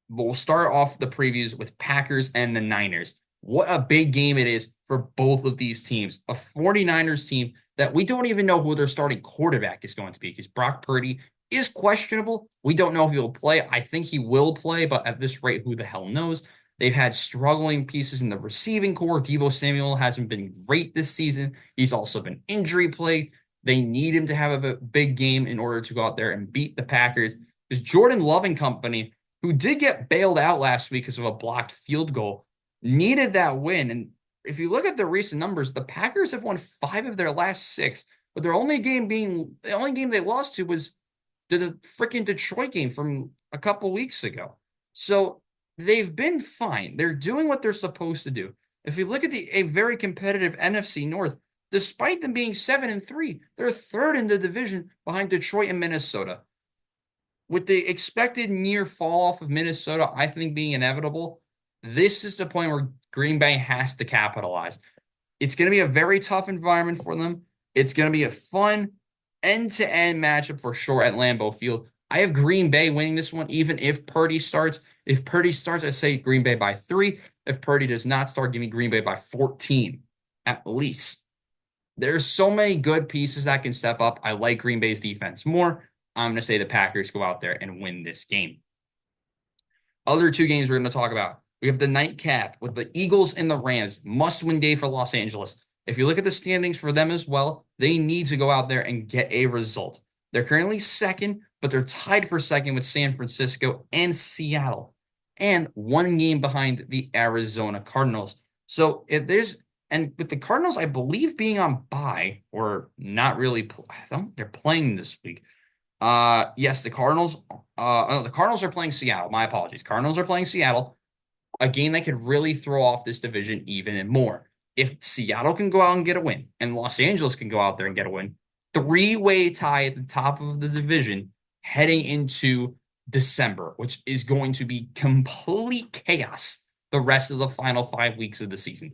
But we'll start off the previews with Packers and the Niners. What a big game it is for both of these teams. A 49ers team that we don't even know who their starting quarterback is going to be because Brock Purdy is questionable. We don't know if he will play. I think he will play, but at this rate, who the hell knows? They've had struggling pieces in the receiving core. Deebo Samuel hasn't been great this season. He's also been injury plagued. They need him to have a big game in order to go out there and beat the Packers. Because Jordan Love and company, who did get bailed out last week because of a blocked field goal, needed that win. And if you look at the recent numbers, the Packers have won 5 of their last 6, but the only game they lost to was the freaking Detroit game from a couple weeks ago. So they've been fine. They're doing what they're supposed to do. If you look at a very competitive NFC North, despite them being 7-3, they're third in the division behind Detroit and Minnesota. With the expected near fall off of Minnesota, I think being inevitable, this is the point where Green Bay has to capitalize. It's going to be a very tough environment for them. It's going to be a fun end-to-end matchup for sure at Lambeau Field. I have Green Bay winning this one, even if Purdy starts. If Purdy starts, I say Green Bay by 3. If Purdy does not start, give me Green Bay by 14 at least. There's so many good pieces that can step up. I like Green Bay's defense more. I'm going to say the Packers go out there and win this game. Other two games we're going to talk about. We have the nightcap with the Eagles and the Rams. Must-win day for Los Angeles. If you look at the standings for them as well, they need to go out there and get a result. They're currently second, but they're tied for second with San Francisco and Seattle, and one game behind the Arizona Cardinals. So if there's and with the Cardinals, I believe being on bye or not really, I don't. They're playing this week. Yes, the Cardinals. No, the Cardinals are playing Seattle. My apologies. Cardinals are playing Seattle, a game that could really throw off this division even more. If Seattle can go out and get a win, and Los Angeles can go out there and get a win, three-way tie at the top of the division heading into December, which is going to be complete chaos the rest of the final 5 weeks of the season.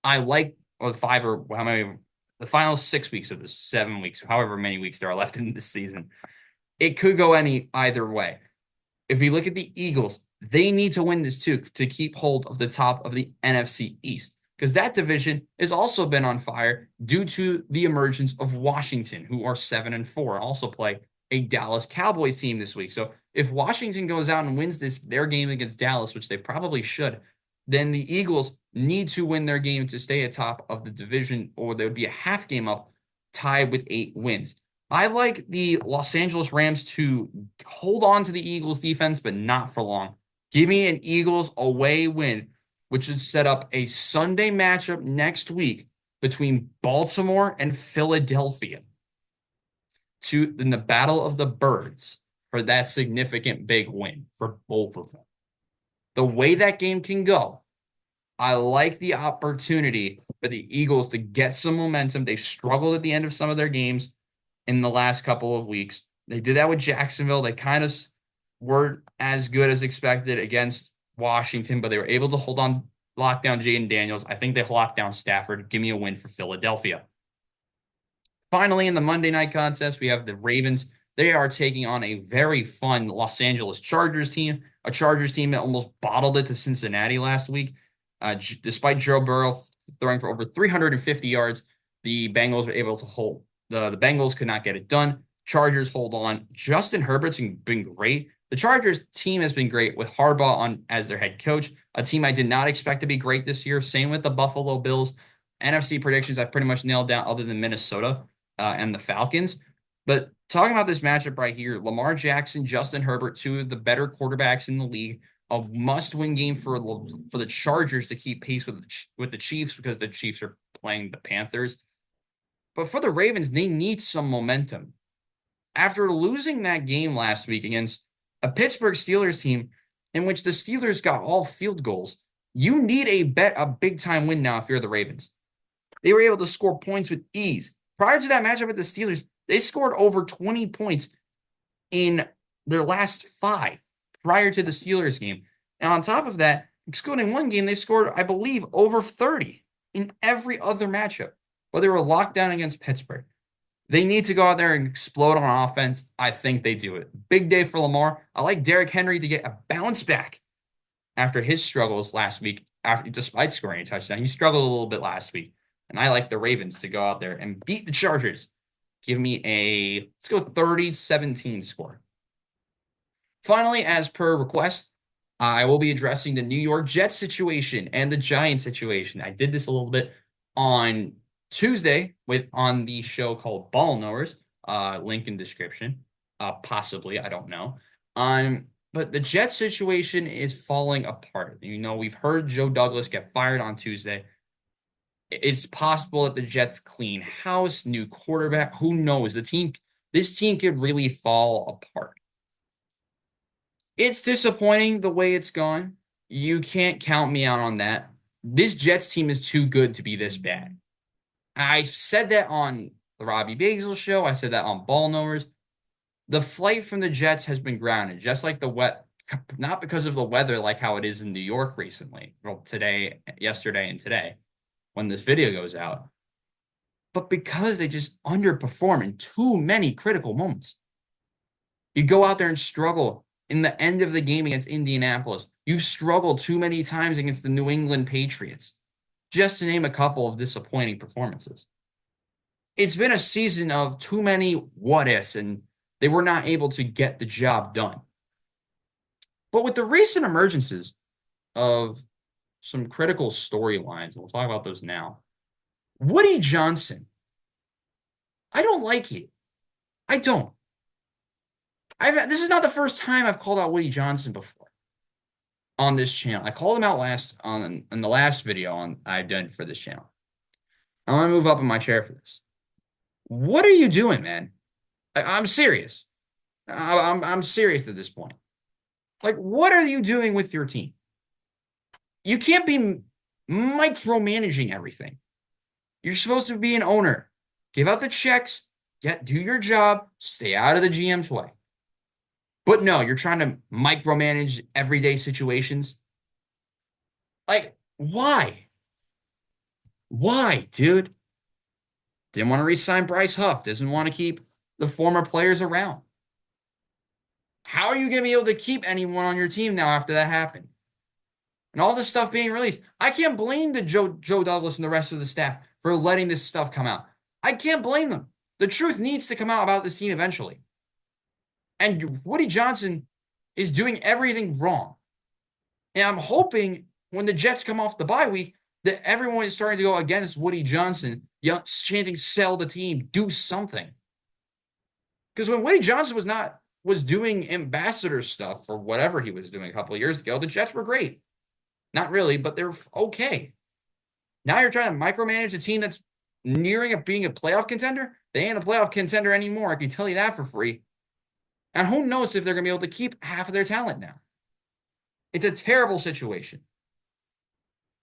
I like or five or how many the final 6 weeks of the 7 weeks, however many weeks there are left in this season. It could go either way. If you look at the Eagles, they need to win this too to keep hold of the top of the NFC East because that division has also been on fire due to the emergence of Washington, who are 7-4, also play a Dallas Cowboys team this week. So if Washington goes out and wins their game against Dallas, which they probably should, then the Eagles need to win their game to stay atop of the division, or there would be a half game up, tied with 8 wins. I like the Los Angeles Rams to hold on to the Eagles defense, but not for long. Give me an Eagles away win, which would set up a Sunday matchup next week between Baltimore and Philadelphia in the Battle of the Birds for that significant big win for both of them. The way that game can go, I like the opportunity for the Eagles to get some momentum. They've struggled at the end of some of their games in the last couple of weeks. They did that with Jacksonville. They kind of weren't as good as expected against Washington, but they were able to lock down Jaden Daniels. I think they locked down Stafford. Give me a win for Philadelphia. Finally, in the Monday night contest, we have the Ravens. They are taking on a very fun Los Angeles Chargers team, a Chargers team that almost bottled it to Cincinnati last week. Despite Joe Burrow throwing for over 350 yards, the Bengals were able to hold. The Bengals could not get it done. Chargers hold on. Justin Herbert's been great. The Chargers team has been great with Harbaugh as their head coach, a team I did not expect to be great this year. Same with the Buffalo Bills. NFC predictions I've pretty much nailed down other than Minnesota and the Falcons. But talking about this matchup right here, Lamar Jackson, Justin Herbert, two of the better quarterbacks in the league, a must-win game for the Chargers to keep pace with the Chiefs because the Chiefs are playing the Panthers. But for the Ravens, they need some momentum. After losing that game last week against a Pittsburgh Steelers team in which the Steelers got all field goals, you need a big time win now if you're the Ravens. They were able to score points with ease. Prior to that matchup with the Steelers, they scored over 20 points in their last five prior to the Steelers game. And on top of that, excluding one game, they scored, I believe, over 30 in every other matchup, where they were locked down against Pittsburgh. They need to go out there and explode on offense. I think they do it. Big day for Lamar. I like Derrick Henry to get a bounce back after his struggles last week, despite scoring a touchdown. He struggled a little bit last week. And I like the Ravens to go out there and beat the Chargers. Give me let's go 30-17 score. Finally, as per request, I will be addressing the New York Jets situation and the Giants situation. I did this a little bit on Tuesday on the show called Ball Knowers, link in description, possibly, I don't know. But the Jets situation is falling apart. We've heard Joe Douglas get fired on Tuesday. It's possible that the Jets clean house, new quarterback. Who knows? This team could really fall apart. It's disappointing the way it's gone. You can't count me out on that. This Jets team is too good to be this bad. I said that on the Robbie Basel show. I said that on Ball Knowers. The flight from the Jets has been grounded, just like not because of the weather like how it is in New York recently. Well, yesterday, and today, when this video goes out, but because they just underperform in too many critical moments. You go out there and struggle in the end of the game against Indianapolis. You've struggled too many times against the New England Patriots, just to name a couple of disappointing performances. It's been a season of too many what-ifs, and they were not able to get the job done. But with the recent emergences of some critical storylines, we'll talk about those now. Woody Johnson, I don't like it. I don't. This is not the first time I've called out Woody Johnson before on this channel. I called him out in the last video I did for this channel. I want to move up in my chair for this. What are you doing, man? I'm serious. I'm serious at this point. Like, what are you doing with your team? You can't be micromanaging everything. You're supposed to be an owner. Give out the checks, do your job, stay out of the GM's way. But no, you're trying to micromanage everyday situations. Like, why? Why, dude? Didn't want to re-sign Bryce Huff. Doesn't want to keep the former players around. How are you going to be able to keep anyone on your team now after that happened? And all this stuff being released. I can't blame the Joe Douglas and the rest of the staff for letting this stuff come out. I can't blame them. The truth needs to come out about this team eventually. And Woody Johnson is doing everything wrong. And I'm hoping when the Jets come off the bye week that everyone is starting to go against Woody Johnson, chanting, sell the team, do something. Because when Woody Johnson was doing ambassador stuff for whatever he was doing a couple of years ago, the Jets were great. Not really, but they're okay. Now you're trying to micromanage a team that's nearing being a playoff contender. They ain't a playoff contender anymore. I can tell you that for free. And who knows if they're going to be able to keep half of their talent now. It's a terrible situation.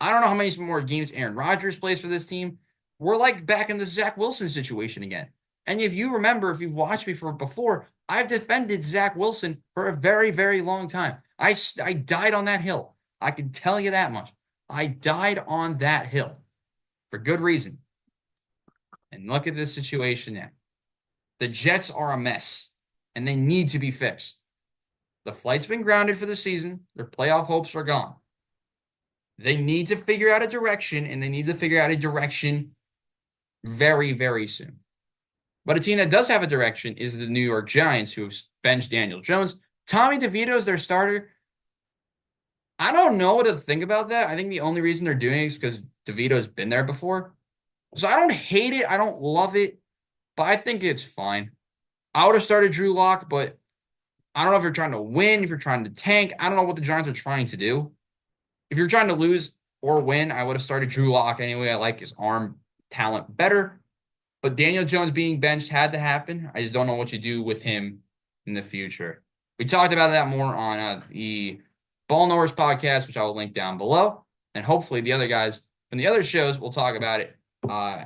I don't know how many more games Aaron Rodgers plays for this team. We're like back in the Zach Wilson situation again. And if you remember, if you've watched me before, I've defended Zach Wilson for a very, very long time. I died on that hill. I can tell you that much. I died on that hill for good reason. And look at this situation now. The Jets are a mess, and they need to be fixed. The flight's been grounded for the season. Their playoff hopes are gone. They need to figure out a direction, and they need to figure out a direction very, very soon. But a team that does have a direction is the New York Giants, who have benched Daniel Jones. Tommy DeVito is their starter. I don't know what to think about that. I think the only reason they're doing it is because DeVito's been there before. So I don't hate it. I don't love it. But I think it's fine. I would have started Drew Lock, but I don't know if you're trying to win, if you're trying to tank. I don't know what the Giants are trying to do. If you're trying to lose or win, I would have started Drew Lock anyway. I like his arm talent better. But Daniel Jones being benched had to happen. I just don't know what you do with him in the future. We talked about that more on the Ball Knowers podcast, which I will link down below. And hopefully the other guys from the other shows will talk about it uh,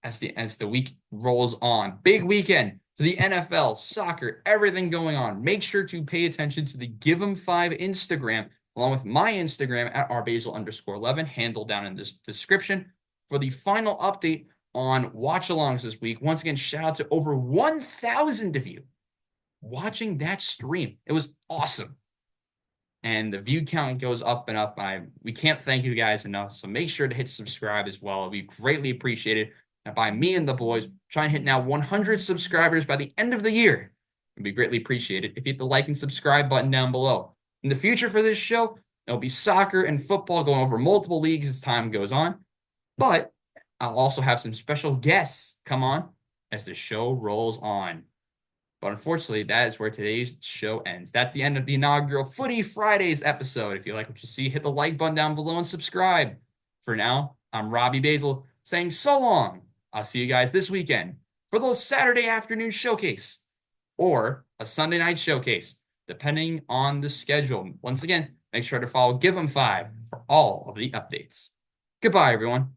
as the week rolls on. Big weekend for the NFL, soccer, everything going on. Make sure to pay attention to the Give 'em 5 Instagram, along with my Instagram at rbasel_11, handle down in this description for the final update on watch alongs this week. Once again, shout out to over 1,000 of you watching that stream. It was awesome. And the view count goes up and up. We can't thank you guys enough. So make sure to hit subscribe as well. We greatly appreciate it. And by me and the boys, trying to hit now 100 subscribers by the end of the year. It'd be greatly appreciated if you hit the like and subscribe button down below. In the future for this show, there'll be soccer and football going over multiple leagues as time goes on. But I'll also have some special guests come on as the show rolls on. But unfortunately, that is where today's show ends. That's the end of the inaugural Footy Fridays episode. If you like what you see, hit the like button down below and subscribe. For now, I'm Robbie Basel saying so long. I'll see you guys this weekend for the Saturday afternoon showcase or a Sunday night showcase, depending on the schedule. Once again, make sure to follow Give 'em 5 for all of the updates. Goodbye, everyone.